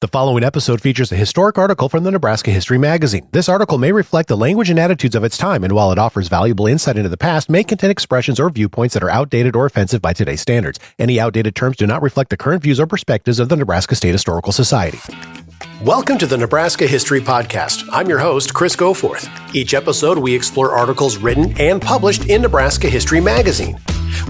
The following episode features a historic article from the Nebraska History Magazine. This article may reflect the language and attitudes of its time, and while it offers valuable insight into the past, may contain expressions or viewpoints that are outdated or offensive by today's standards. Any outdated terms do not reflect the current views or perspectives of the Nebraska State Historical Society. Welcome to the Nebraska History Podcast. I'm your host, Chris Goforth. Each episode, we explore articles written and published in Nebraska History Magazine.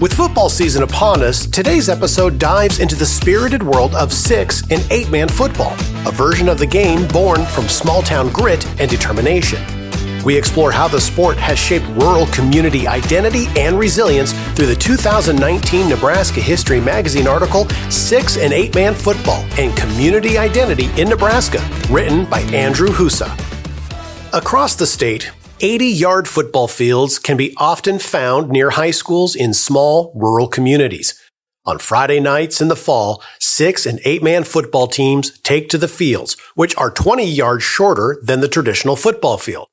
With football season upon us, today's episode dives into the spirited world of 6- and 8-man football, a version of the game born from small-town grit and determination. We explore how the sport has shaped rural community identity and resilience through the 2019 Nebraska History Magazine article, 6- and 8-man football and community identity in Nebraska, written by Andrew Husa. Across the state, 80-yard football fields can be often found near high schools in small, rural communities. On Friday nights in the fall, 6- and 8-man football teams take to the fields, which are 20 yards shorter than the traditional football field.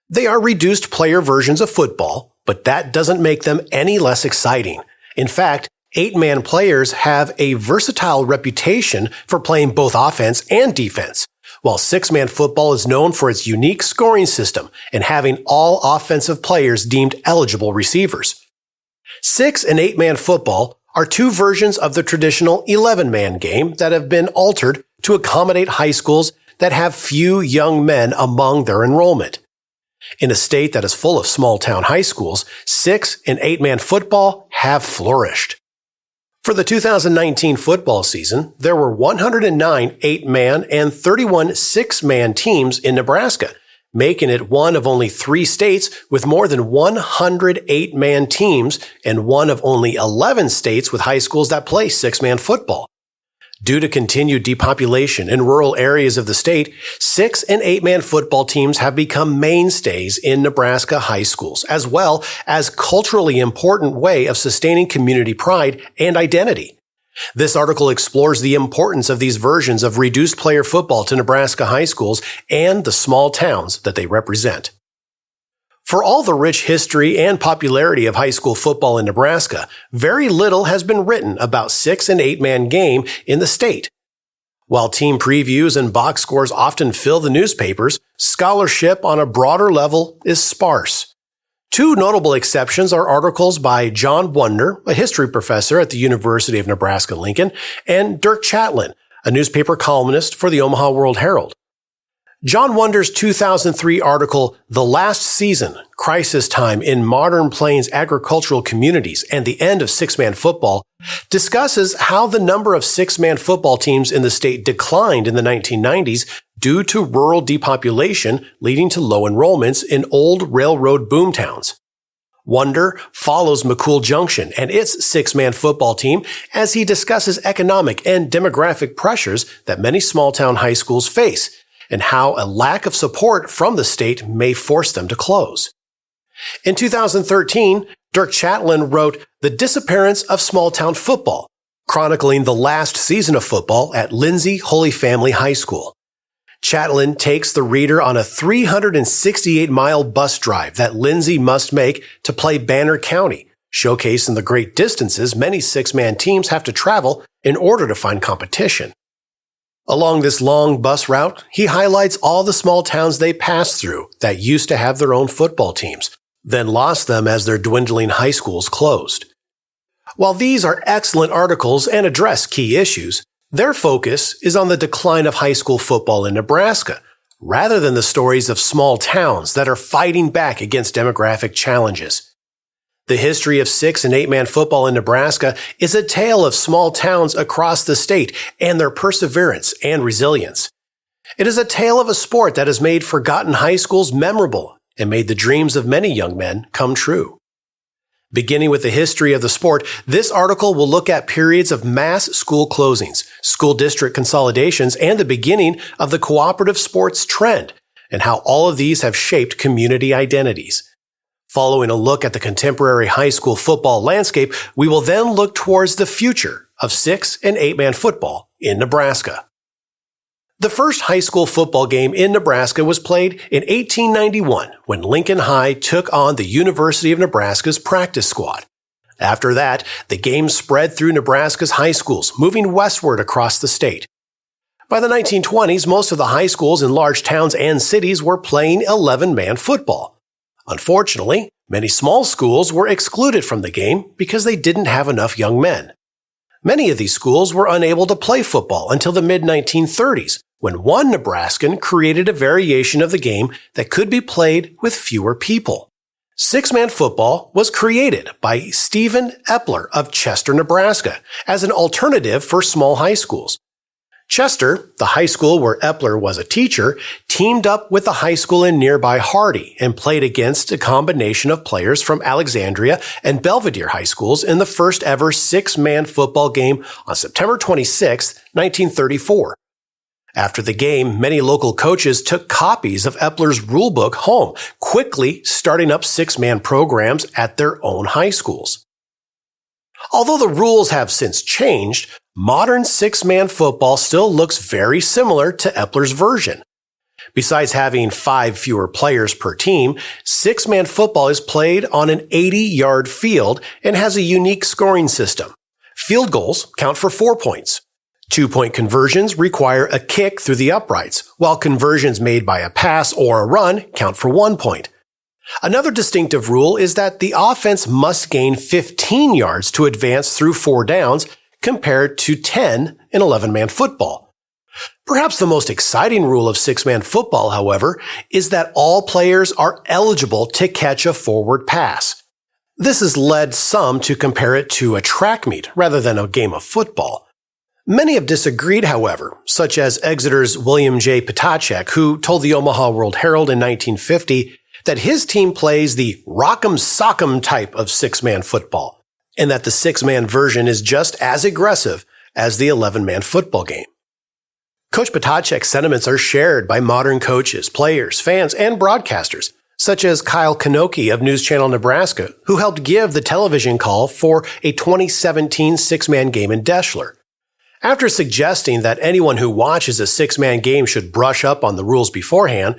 They are reduced player versions of football, but that doesn't make them any less exciting. In fact, 8-man players have a versatile reputation for playing both offense and defense, while 6-man football is known for its unique scoring system and having all offensive players deemed eligible receivers. 6- and 8-man football are two versions of the traditional 11-man game that have been altered to accommodate high schools that have few young men among their enrollment. In a state that is full of small-town high schools, 6- and 8-man football have flourished. For the 2019 football season, there were 109 8-man and 31 6-man teams in Nebraska, making it one of only 3 states with more than 100 8-man teams and one of only 11 states with high schools that play 6-man football. Due to continued depopulation in rural areas of the state, 6- and 8-man football teams have become mainstays in Nebraska high schools, as well as culturally important way of sustaining community pride and identity. This article explores the importance of these versions of reduced player football to Nebraska high schools and the small towns that they represent. For all the rich history and popularity of high school football in Nebraska, very little has been written about 6- and 8-man game in the state. While team previews and box scores often fill the newspapers, scholarship on a broader level is sparse. 2 notable exceptions are articles by John Wunder, a history professor at the University of Nebraska-Lincoln, and Dirk Chatelain, a newspaper columnist for the Omaha World-Herald. John Wunder's 2003 article, The Last Season, Crisis Time in Modern Plains Agricultural Communities and the End of 6-Man Football, discusses how the number of 6-man football teams in the state declined in the 1990s due to rural depopulation leading to low enrollments in old railroad boomtowns. Wunder follows McCool Junction and its 6-man football team as he discusses economic and demographic pressures that many small-town high schools face, and how a lack of support from the state may force them to close. In 2013, Dirk Chatelain wrote The Disappearance of Small-Town Football, chronicling the last season of football at Lindsay Holy Family High School. Chatelain takes the reader on a 368-mile bus drive that Lindsay must make to play Banner County, showcasing the great distances many 6-man teams have to travel in order to find competition. Along this long bus route, he highlights all the small towns they passed through that used to have their own football teams, then lost them as their dwindling high schools closed. While these are excellent articles and address key issues, their focus is on the decline of high school football in Nebraska, rather than the stories of small towns that are fighting back against demographic challenges. The history of 6- and 8-man football in Nebraska is a tale of small towns across the state and their perseverance and resilience. It is a tale of a sport that has made forgotten high schools memorable and made the dreams of many young men come true. Beginning with the history of the sport, this article will look at periods of mass school closings, school district consolidations, and the beginning of the cooperative sports trend, and how all of these have shaped community identities. Following a look at the contemporary high school football landscape, we will then look towards the future of 6- and 8-man football in Nebraska. The first high school football game in Nebraska was played in 1891 when Lincoln High took on the University of Nebraska's practice squad. After that, the game spread through Nebraska's high schools, moving westward across the state. By the 1920s, most of the high schools in large towns and cities were playing 11-man football. Unfortunately, many small schools were excluded from the game because they didn't have enough young men. Many of these schools were unable to play football until the mid-1930s, when one Nebraskan created a variation of the game that could be played with fewer people. Six-man football was created by Stephen Epler of Chester, Nebraska, as an alternative for small high schools. Chester, the high school where Epler was a teacher, teamed up with the high school in nearby Hardy and played against a combination of players from Alexandria and Belvedere high schools in the first ever six-man football game on September 26, 1934. After the game, many local coaches took copies of Epler's rulebook home, quickly starting up six-man programs at their own high schools. Although the rules have since changed, modern six-man football still looks very similar to Epler's version. Besides having 5 fewer players per team, six-man football is played on an 80-yard field and has a unique scoring system. Field goals count for 4 points. 2-point conversions require a kick through the uprights, while conversions made by a pass or a run count for 1 point. Another distinctive rule is that the offense must gain 15 yards to advance through 4 downs, compared to 10 in 11-man football. Perhaps the most exciting rule of six-man football, however, is that all players are eligible to catch a forward pass. This has led some to compare it to a track meet rather than a game of football. Many have disagreed, however, such as Exeter's William J. Potacek, who told the Omaha World Herald in 1950 that his team plays the rock'em sock'em type of six-man football, and that the six-man version is just as aggressive as the 11-man football game. Coach Potacek's sentiments are shared by modern coaches, players, fans, and broadcasters, such as Kyle Kanoki of News Channel Nebraska, who helped give the television call for a 2017 six-man game in Deschler. After suggesting that anyone who watches a six-man game should brush up on the rules beforehand,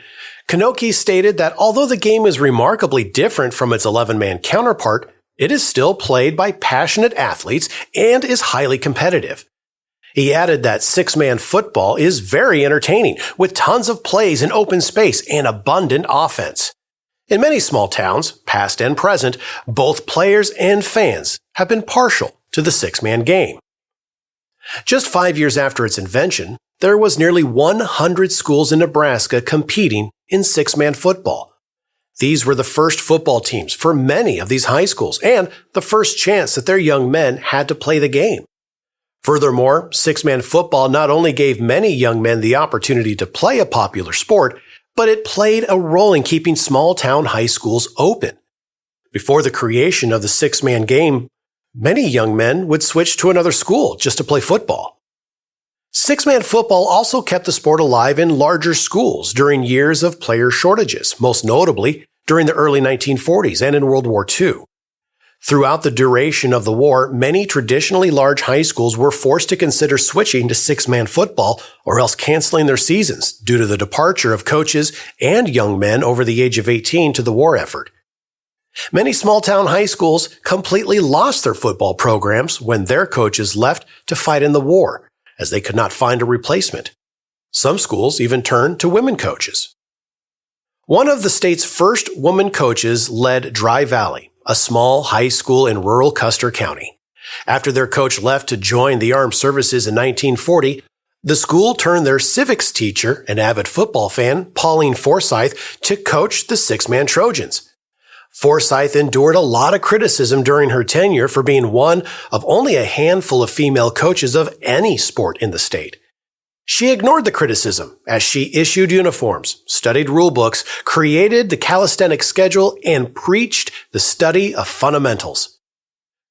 Kanoki stated that although the game is remarkably different from its 11-man counterpart, it is still played by passionate athletes and is highly competitive. He added that six-man football is very entertaining, with tons of plays in open space and abundant offense. In many small towns, past and present, both players and fans have been partial to the six-man game. Just 5 years after its invention, there was nearly 100 schools in Nebraska competing in six-man football. These were the first football teams for many of these high schools and the first chance that their young men had to play the game. Furthermore, six-man football not only gave many young men the opportunity to play a popular sport, but it played a role in keeping small-town high schools open. Before the creation of the six-man game, many young men would switch to another school just to play football. Six-man football also kept the sport alive in larger schools during years of player shortages, most notably during the early 1940s and in World War II. Throughout the duration of the war, many traditionally large high schools were forced to consider switching to six-man football or else canceling their seasons due to the departure of coaches and young men over the age of 18 to the war effort. Many small-town high schools completely lost their football programs when their coaches left to fight in the war, as they could not find a replacement. Some schools even turned to women coaches. One of the state's first woman coaches led Dry Valley, a small high school in rural Custer County. After their coach left to join the armed services in 1940, the school turned their civics teacher, an avid football fan, Pauline Forsyth, to coach the six-man Trojans. Forsyth endured a lot of criticism during her tenure for being one of only a handful of female coaches of any sport in the state. She ignored the criticism as she issued uniforms, studied rule books, created the calisthenics schedule, and preached the study of fundamentals.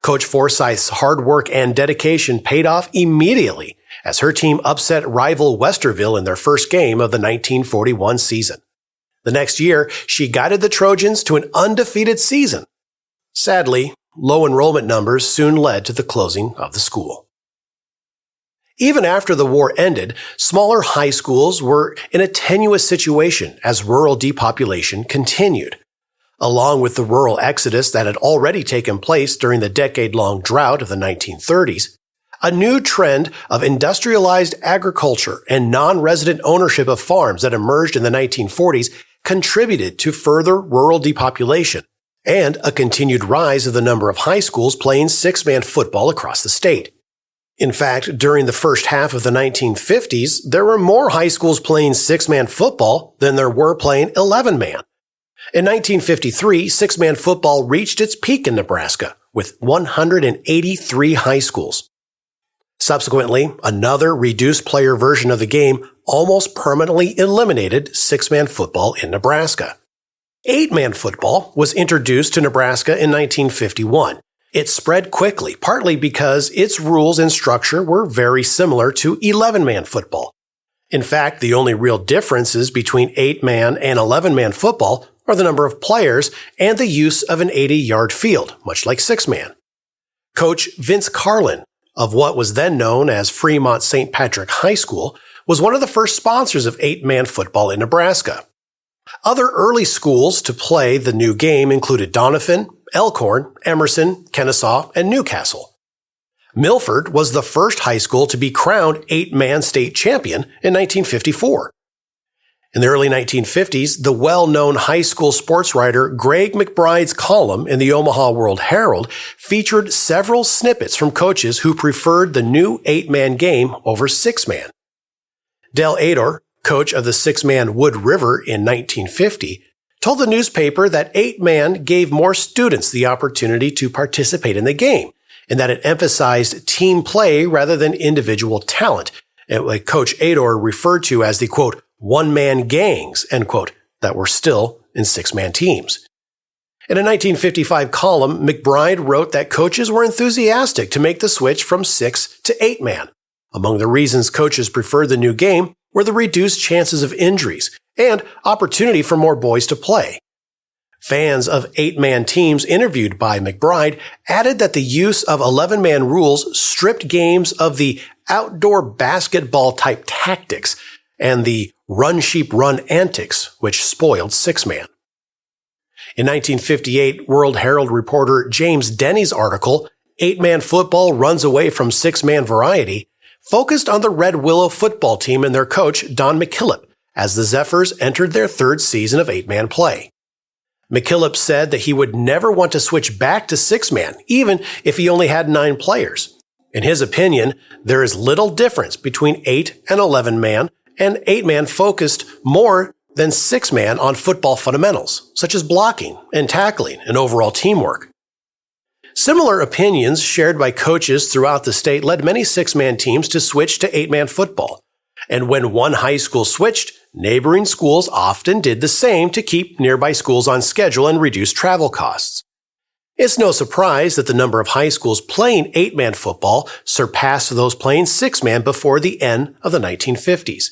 Coach Forsyth's hard work and dedication paid off immediately as her team upset rival Westerville in their first game of the 1941 season. The next year, she guided the Trojans to an undefeated season. Sadly, low enrollment numbers soon led to the closing of the school. Even after the war ended, smaller high schools were in a tenuous situation as rural depopulation continued. Along with the rural exodus that had already taken place during the decade-long drought of the 1930s, A new trend of industrialized agriculture and non-resident ownership of farms that emerged in the 1940s contributed to further rural depopulation and a continued rise of the number of high schools playing six-man football across the state. In fact, during the first half of the 1950s, there were more high schools playing six-man football than there were playing 11-man. In 1953, six-man football reached its peak in Nebraska with 183 high schools. Subsequently, another reduced player version of the game almost permanently eliminated six-man football in Nebraska. Eight-man football was introduced to Nebraska in 1951. It spread quickly, partly because its rules and structure were very similar to 11-man football. In fact, the only real differences between 8-man and 11-man football are the number of players and the use of an 80-yard field, much like 6-man. Coach Vince Carlin, of what was then known as Fremont St. Patrick High School, was one of the first sponsors of 8-man football in Nebraska. Other early schools to play the new game included Doniphan, Elkhorn, Emerson, Kennesaw, and Newcastle. Milford was the first high school to be crowned 8-man state champion in 1954. In the early 1950s, the well-known high school sports writer Greg McBride's column in the Omaha World Herald featured several snippets from coaches who preferred the new 8-man game over 6-man. Del Ador, coach of the 6-man Wood River in 1950, told the newspaper that 8-man gave more students the opportunity to participate in the game, and that it emphasized team play rather than individual talent, and what Coach Ador referred to as the, quote, one-man gangs, end quote, that were still in 6-man teams. In a 1955 column, McBride wrote that coaches were enthusiastic to make the switch from 6 to 8-man. Among the reasons coaches preferred the new game were the reduced chances of injuries and opportunity for more boys to play. Fans of 8-man teams interviewed by McBride added that the use of 11-man rules stripped games of the outdoor basketball-type tactics and the run-sheep-run antics, which spoiled 6-man. In 1958, World Herald reporter James Denny's article, 8-Man Football Runs Away from 6-Man Variety, focused on the Red Willow football team and their coach, Don McKillop, as the Zephyrs entered their third season of 8-man play. McKillop said that he would never want to switch back to 6-man, even if he only had 9 players. In his opinion, there is little difference between 8 and 11-man, and 8-man focused more than 6-man on football fundamentals, such as blocking and tackling and overall teamwork. Similar opinions shared by coaches throughout the state led many 6-man teams to switch to 8-man football. And when one high school switched, neighboring schools often did the same to keep nearby schools on schedule and reduce travel costs. It's no surprise that the number of high schools playing 8-man football surpassed those playing 6-man before the end of the 1950s.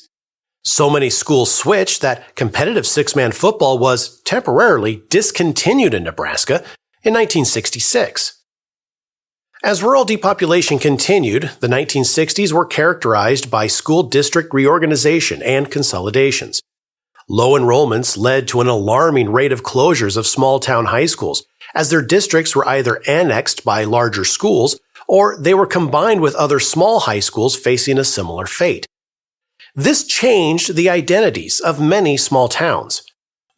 So many schools switched that competitive 6-man football was temporarily discontinued in Nebraska in 1966. As rural depopulation continued, the 1960s were characterized by school district reorganization and consolidations. Low enrollments led to an alarming rate of closures of small-town high schools, as their districts were either annexed by larger schools or they were combined with other small high schools facing a similar fate. This changed the identities of many small towns.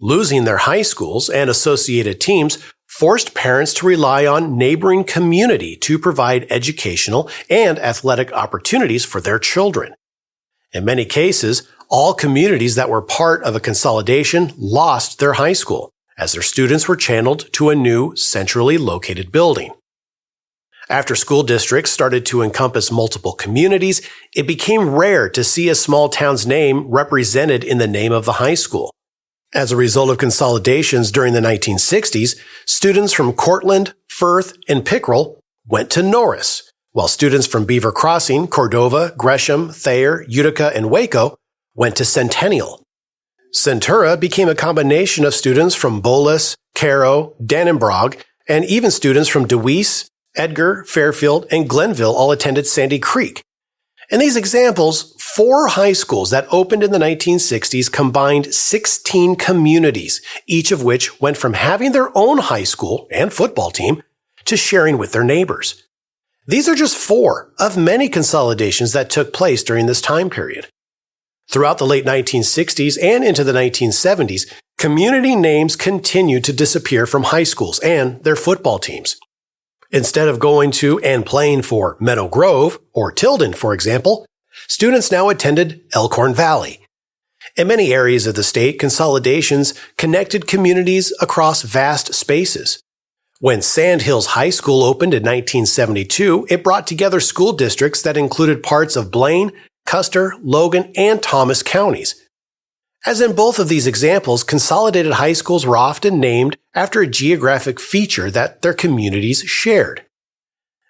Losing their high schools and associated teams forced parents to rely on neighboring community to provide educational and athletic opportunities for their children. In many cases, all communities that were part of a consolidation lost their high school, as their students were channeled to a new, centrally located building. After school districts started to encompass multiple communities, it became rare to see a small town's name represented in the name of the high school. As a result of consolidations during the 1960s, students from Cortland, Firth, and Pickrell went to Norris, while students from Beaver Crossing, Cordova, Gresham, Thayer, Utica, and Waco went to Centennial. Centura became a combination of students from Bolus, Caro, Dannenbrog, and even students from Deweese, Edgar, Fairfield, and Glenville all attended Sandy Creek. In these examples, 4 high schools that opened in the 1960s combined 16 communities, each of which went from having their own high school and football team to sharing with their neighbors. These are just 4 of many consolidations that took place during this time period. Throughout the late 1960s and into the 1970s, community names continued to disappear from high schools and their football teams. Instead of going to and playing for Meadow Grove or Tilden, for example, students now attended Elkhorn Valley. In many areas of the state, consolidations connected communities across vast spaces. When Sand Hills High School opened in 1972, it brought together school districts that included parts of Blaine, Custer, Logan, and Thomas counties. As in both of these examples, consolidated high schools were often named after a geographic feature that their communities shared.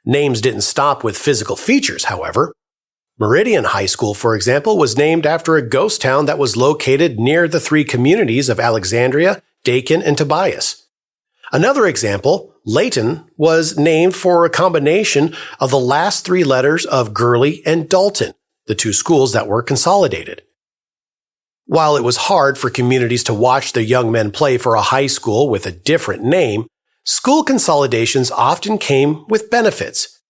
Names didn't stop with physical features, however. Meridian High School, for example, was named after a ghost town that was located near the 3 communities of Alexandria, Dakin, and Tobias. Another example, Layton, was named for a combination of the last 3 letters of Gurley and Dalton, the 2 schools that were consolidated. While it was hard for communities to watch their young men play for a high school with a different name, school consolidations often came with benefits.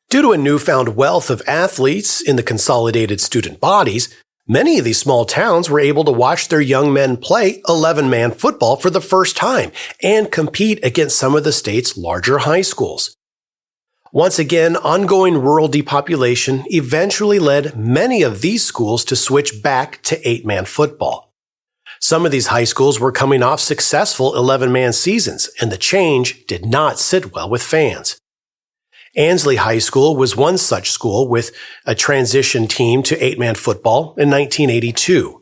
Due to a newfound wealth of athletes in the consolidated student bodies, many of these small towns were able to watch their young men play 11-man football for the first time and compete against some of the state's larger high schools. Once again, ongoing rural depopulation eventually led many of these schools to switch back to 8-man football. Some of these high schools were coming off successful 11-man seasons, and the change did not sit well with fans. Ansley High School was one such school with a transition team to 8-man football in 1982.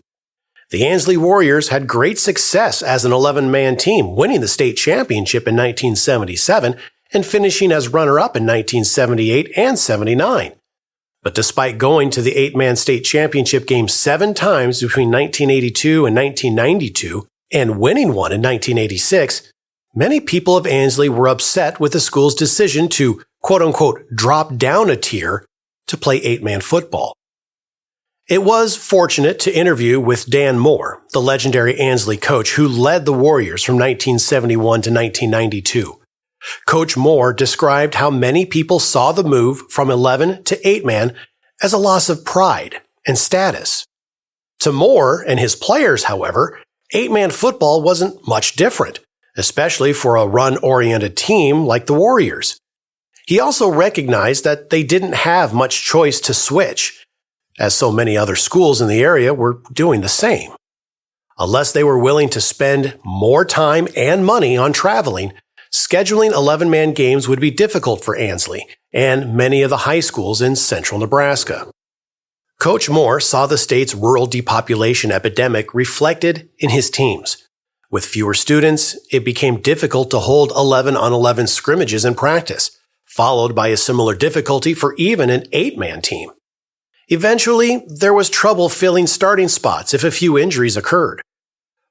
The Ansley Warriors had great success as an 11-man team, winning the state championship in 1977 and finishing as runner-up in 1978 and 79. But despite going to the 8-man state championship game 7 times between 1982 and 1992 and winning one in 1986, many people of Ansley were upset with the school's decision to, quote-unquote, drop down a tier to play 8-man football. It was fortunate to interview with Dan Moore, the legendary Ansley coach who led the Warriors from 1971 to 1992. Coach Moore described how many people saw the move from 11 to 8-man as a loss of pride and status. To Moore and his players, however, 8-man football wasn't much different, especially for a run-oriented team like the Warriors. He also recognized that they didn't have much choice to switch, as so many other schools in the area were doing the same. Unless they were willing to spend more time and money on traveling, scheduling 11-man games would be difficult for Ansley and many of the high schools in central Nebraska. Coach Moore saw the state's rural depopulation epidemic reflected in his teams. With fewer students, it became difficult to hold 11-on-11 scrimmages in practice, followed by a similar difficulty for even an 8-man team. Eventually, there was trouble filling starting spots if a few injuries occurred.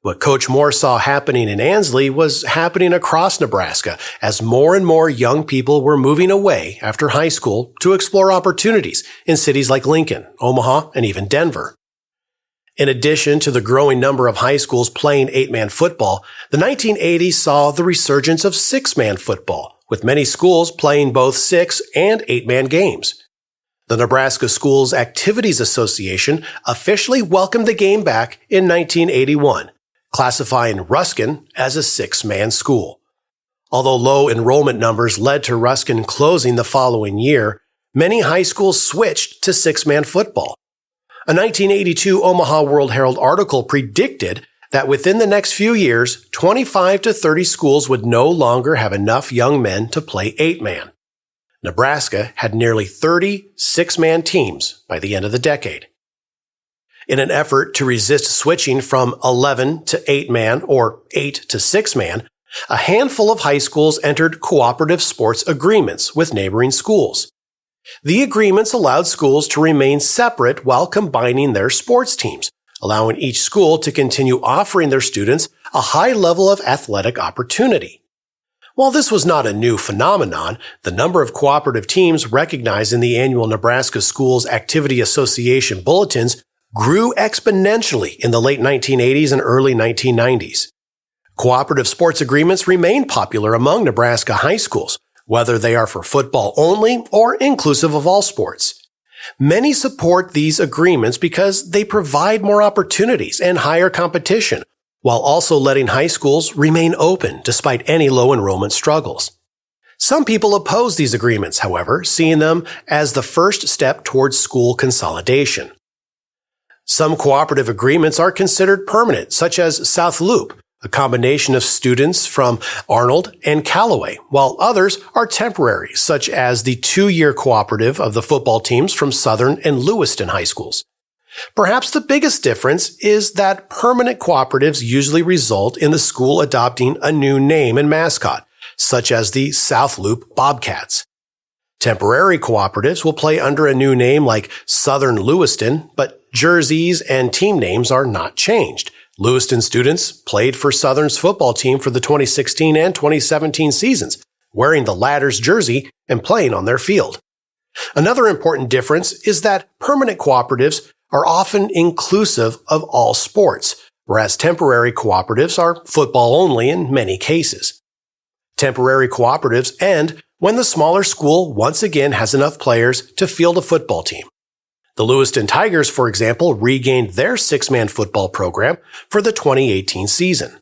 What Coach Moore saw happening in Ansley was happening across Nebraska as more and more young people were moving away after high school to explore opportunities in cities like Lincoln, Omaha, and even Denver. In addition to the growing number of high schools playing 8-man football, the 1980s saw the resurgence of 6-man football, with many schools playing both 6- and 8-man games. The Nebraska Schools Activities Association officially welcomed the game back in 1981. Classifying Ruskin as a 6-man school. Although low enrollment numbers led to Ruskin closing the following year, many high schools switched to 6-man football. A 1982 Omaha World Herald article predicted that within the next few years, 25 to 30 schools would no longer have enough young men to play 8-man. Nebraska had nearly 30 6-man teams by the end of the decade. In an effort to resist switching from 11 to 8-man or 8 to 6-man, a handful of high schools entered cooperative sports agreements with neighboring schools. The agreements allowed schools to remain separate while combining their sports teams, allowing each school to continue offering their students a high level of athletic opportunity. While this was not a new phenomenon, the number of cooperative teams recognized in the annual Nebraska Schools Activity Association bulletins grew exponentially in the late 1980s and early 1990s. Cooperative sports agreements remained popular among Nebraska high schools, whether they are for football only or inclusive of all sports. Many support these agreements because they provide more opportunities and higher competition, while also letting high schools remain open despite any low enrollment struggles. Some people oppose these agreements, however, seeing them as the first step towards school consolidation. Some cooperative agreements are considered permanent, such as South Loop, a combination of students from Arnold and Callaway, while others are temporary, such as the 2-year cooperative of the football teams from Southern and Lewiston high schools. Perhaps the biggest difference is that permanent cooperatives usually result in the school adopting a new name and mascot, such as the South Loop Bobcats. Temporary cooperatives will play under a new name like Southern Lewiston, but jerseys and team names are not changed. Lewiston students played for Southern's football team for the 2016 and 2017 seasons, wearing the latter's jersey and playing on their field. Another important difference is that permanent cooperatives are often inclusive of all sports, whereas temporary cooperatives are football only in many cases. Temporary cooperatives end when the smaller school once again has enough players to field a football team. The Lewiston Tigers, for example, regained their 6-man football program for the 2018 season.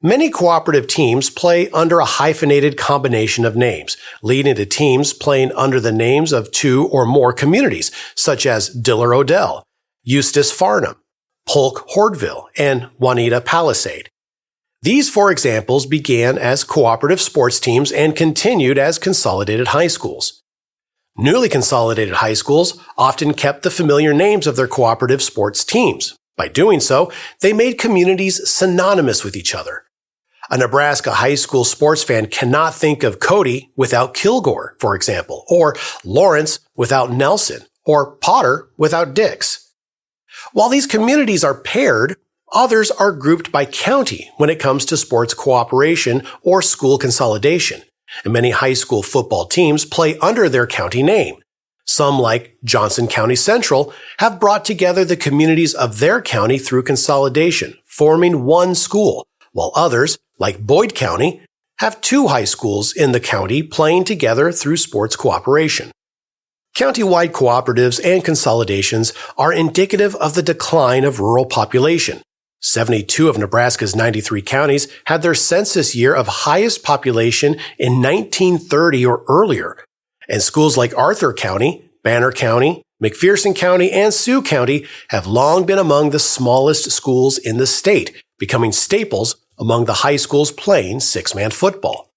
Many cooperative teams play under a hyphenated combination of names, leading to teams playing under the names of 2 or more communities, such as Diller Odell, Eustis Farnham, Polk Hordeville, and Juanita Palisade. These 4 examples began as cooperative sports teams and continued as consolidated high schools. Newly consolidated high schools often kept the familiar names of their cooperative sports teams. By doing so, they made communities synonymous with each other. A Nebraska high school sports fan cannot think of Cody without Kilgore, for example, or Lawrence without Nelson, or Potter without Dix. While these communities are paired, others are grouped by county when it comes to sports cooperation or school consolidation, and many high school football teams play under their county name. Some, like Johnson County Central, have brought together the communities of their county through consolidation, forming one school, while others, like Boyd County, have 2 high schools in the county playing together through sports cooperation. County-wide cooperatives and consolidations are indicative of the decline of rural population. 72 of Nebraska's 93 counties had their census year of highest population in 1930 or earlier, and schools like Arthur County, Banner County, McPherson County, and Sioux County have long been among the smallest schools in the state, becoming staples among the high schools playing 6-man football.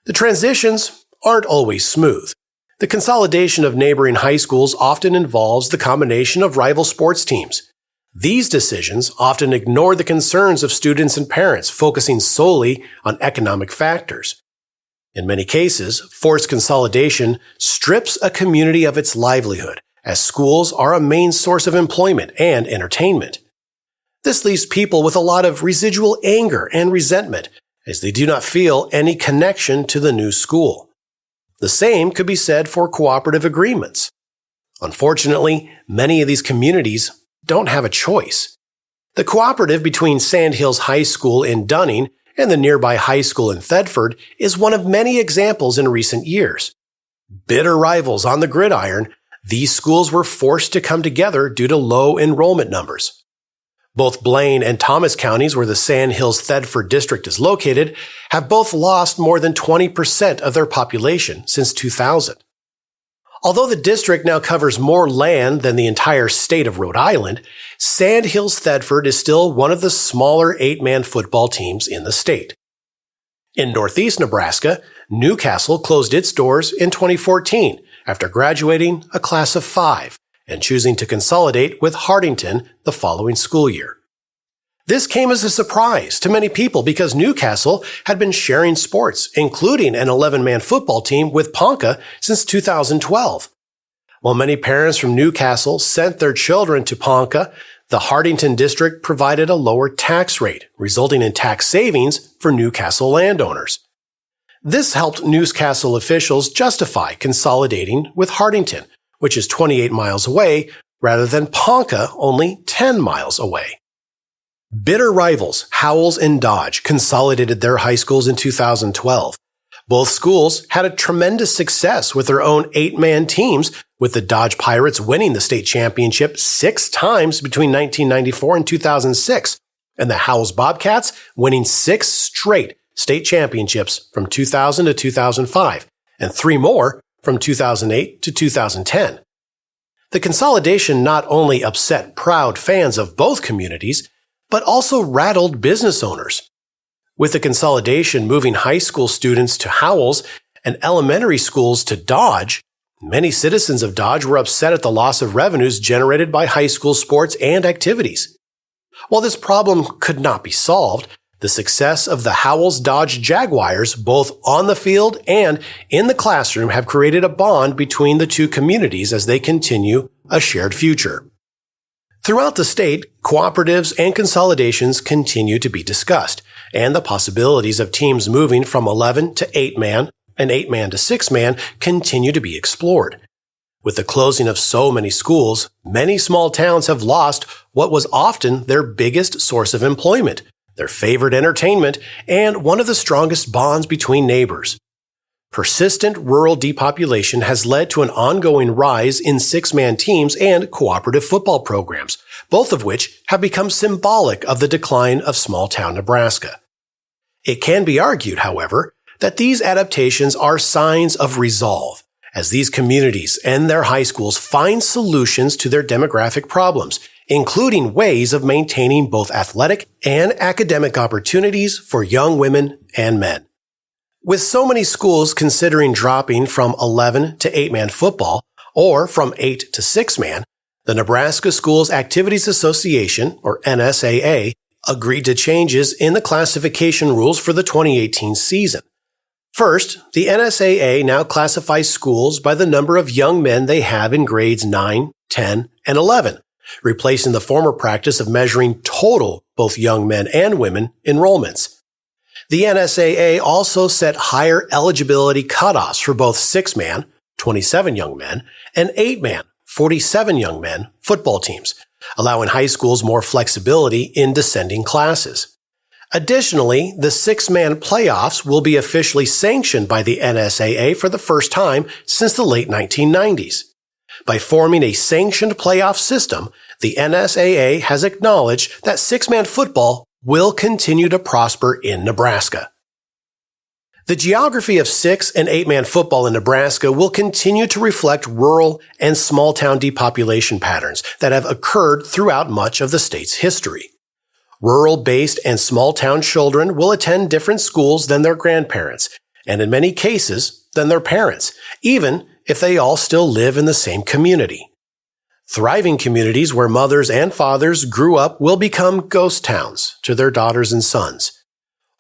The transitions aren't always smooth. The consolidation of neighboring high schools often involves the combination of rival sports teams. These decisions often ignore the concerns of students and parents, focusing solely on economic factors. In many cases, forced consolidation strips a community of its livelihood, as schools are a main source of employment and entertainment. This leaves people with a lot of residual anger and resentment, as they do not feel any connection to the new school. The same could be said for cooperative agreements. Unfortunately, many of these communities don't have a choice. The cooperative between Sandhills High School in Dunning and the nearby high school in Thedford is one of many examples in recent years. Bitter rivals on the Gridiron, these schools were forced to come together due to low enrollment numbers. Both Blaine and Thomas counties, where the Sandhills Thedford district is located, have both lost more than 20% of their population since 2000. Although the district now covers more land than the entire state of Rhode Island, Sandhills Thedford is still one of the smaller 8-man football teams in the state. In northeast Nebraska, Newcastle closed its doors in 2014 after graduating a class of 5 and choosing to consolidate with Hartington the following school year. This came as a surprise to many people because Newcastle had been sharing sports, including an 11-man football team with Ponca since 2012. While many parents from Newcastle sent their children to Ponca, the Hartington district provided a lower tax rate, resulting in tax savings for Newcastle landowners. This helped Newcastle officials justify consolidating with Hartington, which is 28 miles away, rather than Ponca, only 10 miles away. Bitter rivals Howells and Dodge consolidated their high schools in 2012. Both schools had a tremendous success with their own 8-man teams, with the Dodge Pirates winning the state championship 6 times between 1994 and 2006, and the Howells Bobcats winning 6 straight state championships from 2000 to 2005, and 3 more from 2008 to 2010. The consolidation not only upset proud fans of both communities, but also rattled business owners. With the consolidation moving high school students to Howells and elementary schools to Dodge, many citizens of Dodge were upset at the loss of revenues generated by high school sports and activities. While this problem could not be solved, the success of the Howells-Dodge Jaguars, both on the field and in the classroom, have created a bond between the two communities as they continue a shared future. Throughout the state, cooperatives and consolidations continue to be discussed, and the possibilities of teams moving from 11 to 8-man and 8-man to 6-man continue to be explored. With the closing of so many schools, many small towns have lost what was often their biggest source of employment, their favorite entertainment, and one of the strongest bonds between neighbors. Persistent rural depopulation has led to an ongoing rise in 6-man teams and cooperative football programs, both of which have become symbolic of the decline of small-town Nebraska. It can be argued, however, that these adaptations are signs of resolve, as these communities and their high schools find solutions to their demographic problems, including ways of maintaining both athletic and academic opportunities for young women and men. With so many schools considering dropping from 11 to 8-man football, or from 8 to 6-man, the Nebraska Schools Activities Association, or NSAA, agreed to changes in the classification rules for the 2018 season. First, the NSAA now classifies schools by the number of young men they have in grades 9, 10, and 11, replacing the former practice of measuring total, both young men and women, enrollments. The NSAA also set higher eligibility cutoffs for both 6-man, 27 young men, and 8-man, 47 young men, football teams, allowing high schools more flexibility in descending classes. Additionally, the 6-man playoffs will be officially sanctioned by the NSAA for the first time since the late 1990s. By forming a sanctioned playoff system, the NSAA has acknowledged that 6-man football will continue to prosper in Nebraska. The geography of 6- and 8-man football in Nebraska will continue to reflect rural and small-town depopulation patterns that have occurred throughout much of the state's history. Rural-based and small-town children will attend different schools than their grandparents, and in many cases, than their parents, even if they all still live in the same community. Thriving communities where mothers and fathers grew up will become ghost towns to their daughters and sons.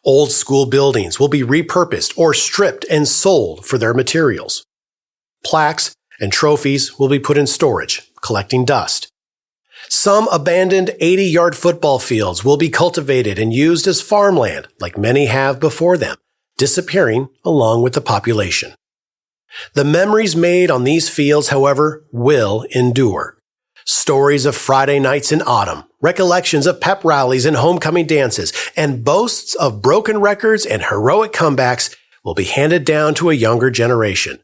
Old school buildings will be repurposed or stripped and sold for their materials. Plaques and trophies will be put in storage, collecting dust. Some abandoned 80-yard football fields will be cultivated and used as farmland, like many have before them, disappearing along with the population. The memories made on these fields, however, will endure. Stories of Friday nights in autumn, recollections of pep rallies and homecoming dances, and boasts of broken records and heroic comebacks will be handed down to a younger generation.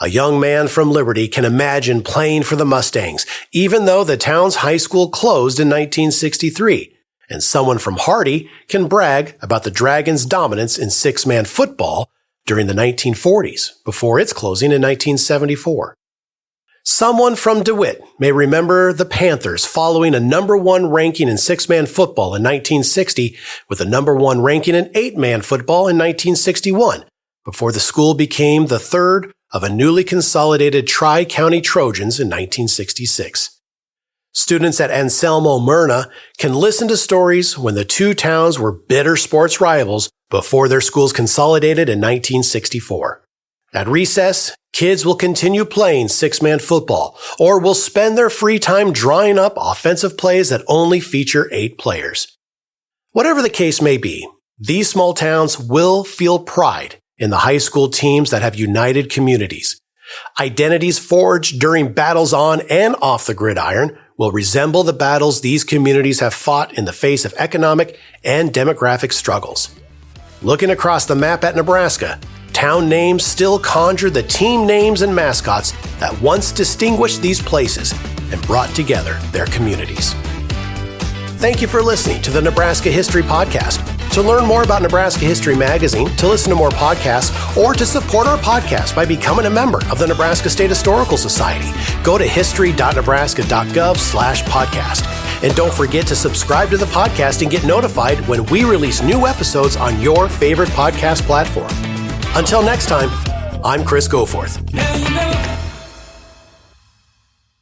A young man from Liberty can imagine playing for the Mustangs, even though the town's high school closed in 1963, and someone from Hardy can brag about the Dragons' dominance in 6-man football during the 1940s, before its closing in 1974. Someone from DeWitt may remember the Panthers following a number 1 ranking in 6-man football in 1960 with a number 1 ranking in 8-man football in 1961, before the school became the third of a newly consolidated Tri-County Trojans in 1966. Students at Anselmo Myrna can listen to stories when the two towns were bitter sports rivals before their schools consolidated in 1964. At recess, kids will continue playing 6-man football or will spend their free time drawing up offensive plays that only feature 8 players. Whatever the case may be, these small towns will feel pride in the high school teams that have united communities. Identities forged during battles on and off the gridiron will resemble the battles these communities have fought in the face of economic and demographic struggles. Looking across the map at Nebraska, town names still conjure the team names and mascots that once distinguished these places and brought together their communities. Thank you for listening to the Nebraska History Podcast. To learn more about Nebraska History Magazine, to listen to more podcasts, or to support our podcast by becoming a member of the Nebraska State Historical Society, go to history.nebraska.gov/podcast. And don't forget to subscribe to the podcast and get notified when we release new episodes on your favorite podcast platform. Until next time, I'm Chris Goforth.